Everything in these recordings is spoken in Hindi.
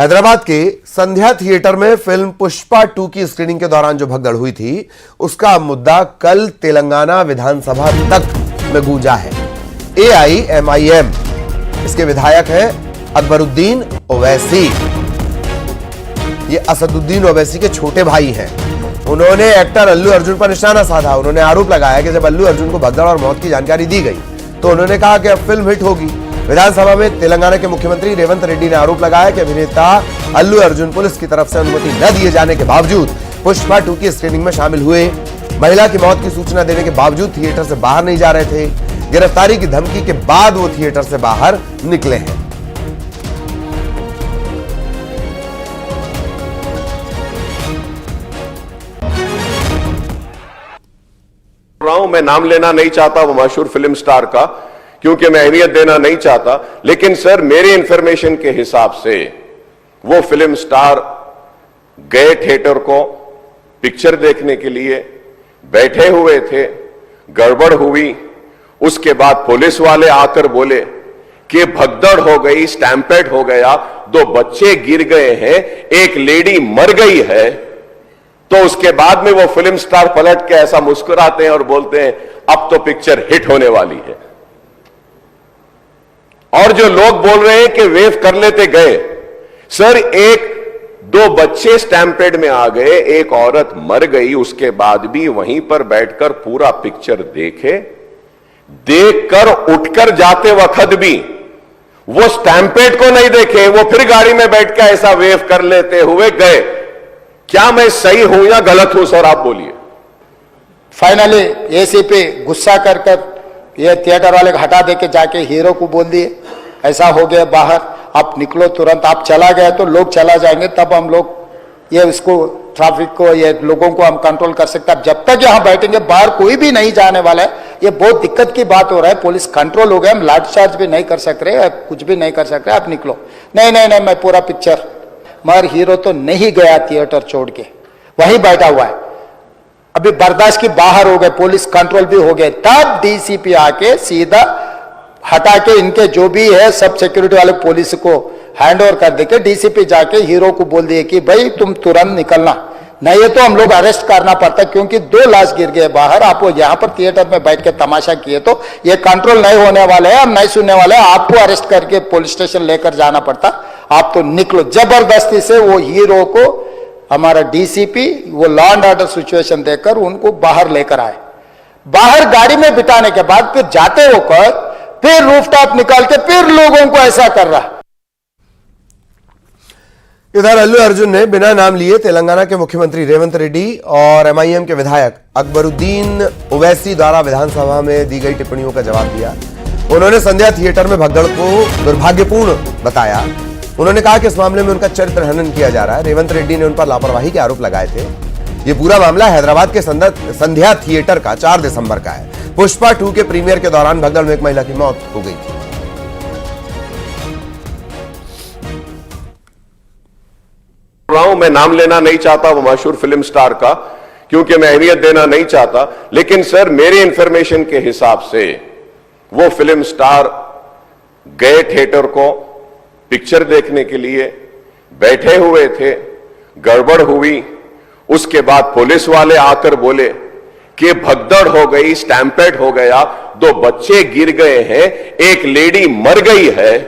हैदराबाद के संध्या थिएटर में फिल्म पुष्पा 2 की स्क्रीनिंग के दौरान जो भगदड़ हुई थी, उसका मुद्दा कल तेलंगाना विधानसभा तक में गूंजा है। AIMIM इसके विधायक हैं अकबरुद्दीन ओवैसी। ये असदुद्दीन ओवैसी के छोटे भाई हैं। उन्होंने एक्टर अल्लू अर्जुन पर निशाना साधा। उन्होंने आरोप लगाया कि जब अल्लू अर्जुन को भगदड़ और मौत की जानकारी दी गई तो उन्होंने कहा कि अब फिल्म हिट होगी। विधानसभा में तेलंगाना के मुख्यमंत्री रेवंत रेड्डी ने आरोप लगाया कि अभिनेता अल्लू अर्जुन पुलिस की तरफ से अनुमति न दिए जाने के बावजूद पुष्पा 2 की स्क्रीनिंग में शामिल हुए। महिला की मौत की सूचना देने के बावजूद थिएटर से बाहर नहीं जा रहे थे। गिरफ्तारी की धमकी के बाद वो थिएटर से बाहर निकले हैं। मैं नाम लेना नहीं चाहता वो मशहूर फिल्म स्टार का, क्योंकि मैं अहमियत देना नहीं चाहता, लेकिन सर मेरे इंफॉर्मेशन के हिसाब से वो फिल्म स्टार गए थिएटर को पिक्चर देखने के लिए, बैठे हुए थे, गड़बड़ हुई। उसके बाद पुलिस वाले आकर बोले कि भगदड़ हो गई, स्टैम्पेड हो गया, 2 बच्चे गिर गए हैं, एक लेडी मर गई है। तो उसके बाद में वो फिल्म स्टार पलट के ऐसा मुस्कुराते हैं और बोलते हैं अब तो पिक्चर हिट होने वाली है। और जो लोग बोल रहे हैं कि वेव कर लेते गए, सर 1-2 बच्चे स्टैम्पेड में आ गए, एक औरत मर गई, उसके बाद भी वहीं पर बैठकर पूरा पिक्चर देखकर उठकर जाते वक्त भी वो स्टैम्पेड को नहीं देखे, वो फिर गाड़ी में बैठ के ऐसा वेव कर लेते हुए गए। क्या मैं सही हूं या गलत हूं सर, आप बोलिए। फाइनली एसीपी गुस्सा कर ये थिएटर वाले को हटा दे के जाके हीरो को बोल दिए ऐसा हो गया बाहर, आप निकलो तुरंत। आप चला गए तो लोग चला जाएंगे, तब हम लोग ये इसको ट्रैफिक को, ये लोगों को हम कंट्रोल कर सकते हैं। जब तक यहाँ बैठेंगे बाहर कोई भी नहीं जाने वाला है। ये बहुत दिक्कत की बात हो रहा है। पुलिस कंट्रोल हो गया, हम लाठीचार्ज भी नहीं कर सक रहे, कुछ भी नहीं कर सक रहे। आप निकलो। नहीं, मैं पूरा पिक्चर, मगर हीरो तो नहीं गया थिएटर छोड़ के, वहीं बैठा हुआ है। अभी बर्दाश्त की बाहर हो गए, पुलिस कंट्रोल भी हो गए। तब डीसीपी आके सीधा हटा के इनके जो भी है सब सिक्योरिटी वाले पुलिस को हैंड ओवर कर देके डीसीपी जाके हीरो को बोल दिए कि भाई तुम तुरंत निकलना, नहीं तो हम लोग अरेस्ट करना पड़ता, क्योंकि 2 लाश गिर गए बाहर। आप यहाँ पर थिएटर में बैठ के तमाशा किए तो ये कंट्रोल नहीं होने वाले हैं, हम नहीं सुनने वाले हैं। आपको अरेस्ट करके पुलिस स्टेशन लेकर जाना पड़ता। आप तो निकलो। जबरदस्ती से वो हीरो को हमारा डीसीपी वो लॉ एंड ऑर्डर सिचुएशन देखकर उनको बाहर लेकर आए। बाहर गाड़ी में बिठाने के बाद फिर जाते होकर फिर रूफटॉप निकाल के फिर लोगों को ऐसा कर रहा। इधर अल्लू अर्जुन ने बिना नाम लिए तेलंगाना के मुख्यमंत्री रेवंत रेड्डी और MIM के विधायक अकबरुद्दीन ओवैसी द्वारा विधानसभा में दी गई टिप्पणियों का जवाब दिया। उन्होंने संध्या थिएटर में भगदड़ को दुर्भाग्यपूर्ण बताया। उन्होंने कहा कि इस मामले में उनका चरित्र हनन किया जा रहा है। रेवंत रेड्डी ने उन पर लापरवाही के आरोप लगाए थे। ये पूरा मामला हैदराबाद के संध्या थिएटर का 4 दिसंबर का है। पुष्पा 2 के प्रीमियर के दौरान भगदड़ में एक महिला की मौत हो गई थी। मैं नाम लेना नहीं चाहता वो मशहूर फिल्म स्टार का, क्योंकि मैं अहमियत देना नहीं चाहता, लेकिन सर मेरे इंफॉर्मेशन के हिसाब से वो फिल्म स्टार गए थिएटर को पिक्चर देखने के लिए, बैठे हुए थे, गड़बड़ हुई। उसके बाद पुलिस वाले आकर बोले कि भगदड़ हो गई, स्टैम्पेड हो गया, 2 बच्चे गिर गए हैं, एक लेडी मर गई है।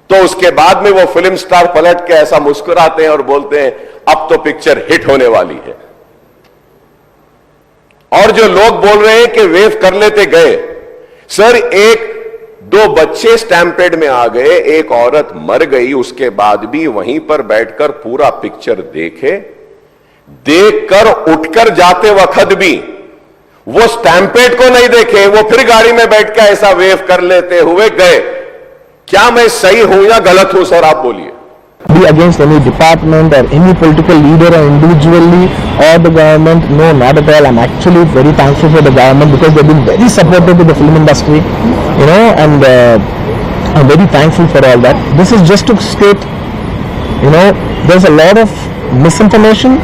तो उसके बाद में वो फिल्म स्टार पलट के ऐसा मुस्कुराते हैं और बोलते हैं अब तो पिक्चर हिट होने वाली है। और जो लोग बोल रहे हैं कि वेव कर लेते गए, सर 1-2 बच्चे स्टैम्पेड में आ गए, एक औरत मर गई, उसके बाद भी वहीं पर बैठकर पूरा पिक्चर देखकर उठकर जाते वक्त भी वो स्टैम्पेड को नहीं देखे, वो फिर गाड़ी में बैठ के ऐसा वेव कर लेते हुए गए। क्या मैं सही हूं या गलत हूं सर, आप बोलिए। Be against any department or any political leader or individually or the government, no, not at all. I'm actually very thankful for the government because they've been very supportive to the film industry, and I'm very thankful for all that. This is just to state, there's a lot of misinformation,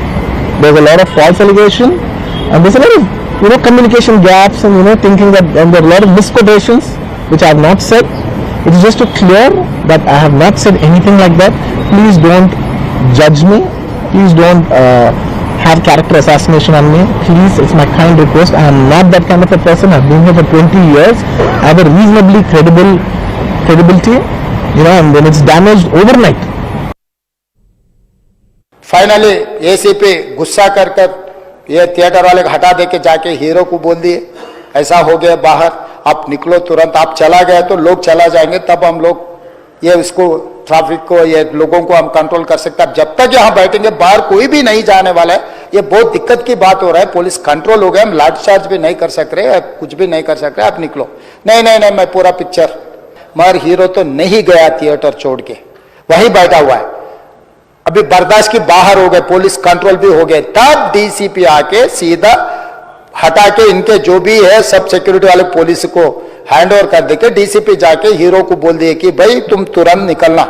there's a lot of false allegation, and there's a lot of communication gaps and thinking that, and there are a lot of misquotations which I have not said. It is just to clear that I have not said anything like that. Please don't judge me. Please don't have character assassination on me. Please, it's my kind request. I am not that kind of a person. I've been here for 20 years. I have a reasonably credibility, and when it's damaged overnight. Finally ACP गुस्सा कर ये थिएटर वाले को हटा दे के जाके हीरो को बोल दिए ऐसा हो गया बाहर, आप निकलो तुरंत, आप चला गए तो लोग चला जाएंगे, तब हम लोग ये इसको ट्रैफिक को ये लोगों को हम कंट्रोल कर सकते हैं। जब तक यहाँ बैठेंगे बाहर कोई भी नहीं जाने वाला है। ये बहुत दिक्कत की बात हो रहा है, पुलिस कंट्रोल हो गया, हम लाठीचार्ज भी नहीं कर सक रहे, कुछ भी नहीं कर सक रहे, आप निकलो। नहीं नहीं नहीं, मैं पूरा पिक्चर, मगर हीरो तो नहीं गया थिएटर छोड़ के, वहीं बैठा हुआ है। अभी बर्दाश्त की बाहर हो गए, पुलिस कंट्रोल भी हो गए, तब डीसीपी आके सीधा हटा के इनके जो भी है सब सिक्योरिटी वाले पुलिस को हैंड ओवर कर देके डीसीपी जाके हीरो को बोल दिए कि भाई तुम तुरंत निकलना,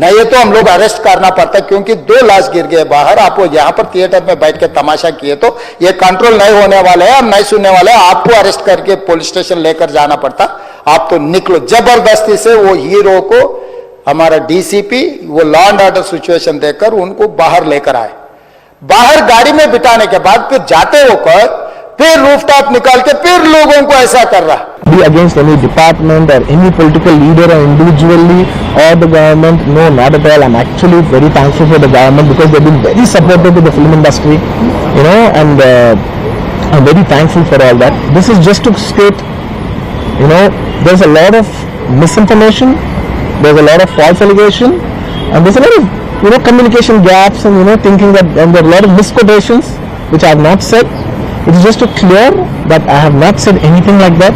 नहीं तो हम लोग अरेस्ट करना पड़ता है, क्योंकि 2 लाश गिर गए बाहर। आप यहाँ पर थिएटर में बैठ के तमाशा किए तो ये कंट्रोल नहीं होने वाले हैं, हम नहीं सुनने वाले हैं, आपको अरेस्ट करके पुलिस स्टेशन लेकर जाना पड़ता, आप तो निकलो। जबरदस्ती से वो हीरो को हमारा डीसीपी वो लॉ एंड ऑर्डर सिचुएशन देकर उनको बाहर लेकर आए। बाहर गाड़ी में बिठाने के बाद फिर जाते होकर फिर रूफटॉप निकाल के फिर लोगों को ऐसा कर रहा। Be against any department or any political leader or individually or the government, no, not at all. I'm actually very thankful for the government because they've been very supportive to the film industry, and I'm very thankful for all that. This is just to state, there's a lot of misinformation, there's a lot of false allegation, and there's a lot of communication gaps and thinking that, and there are a lot of misquotations which I have not said. It is just to clear that I have not said anything like that.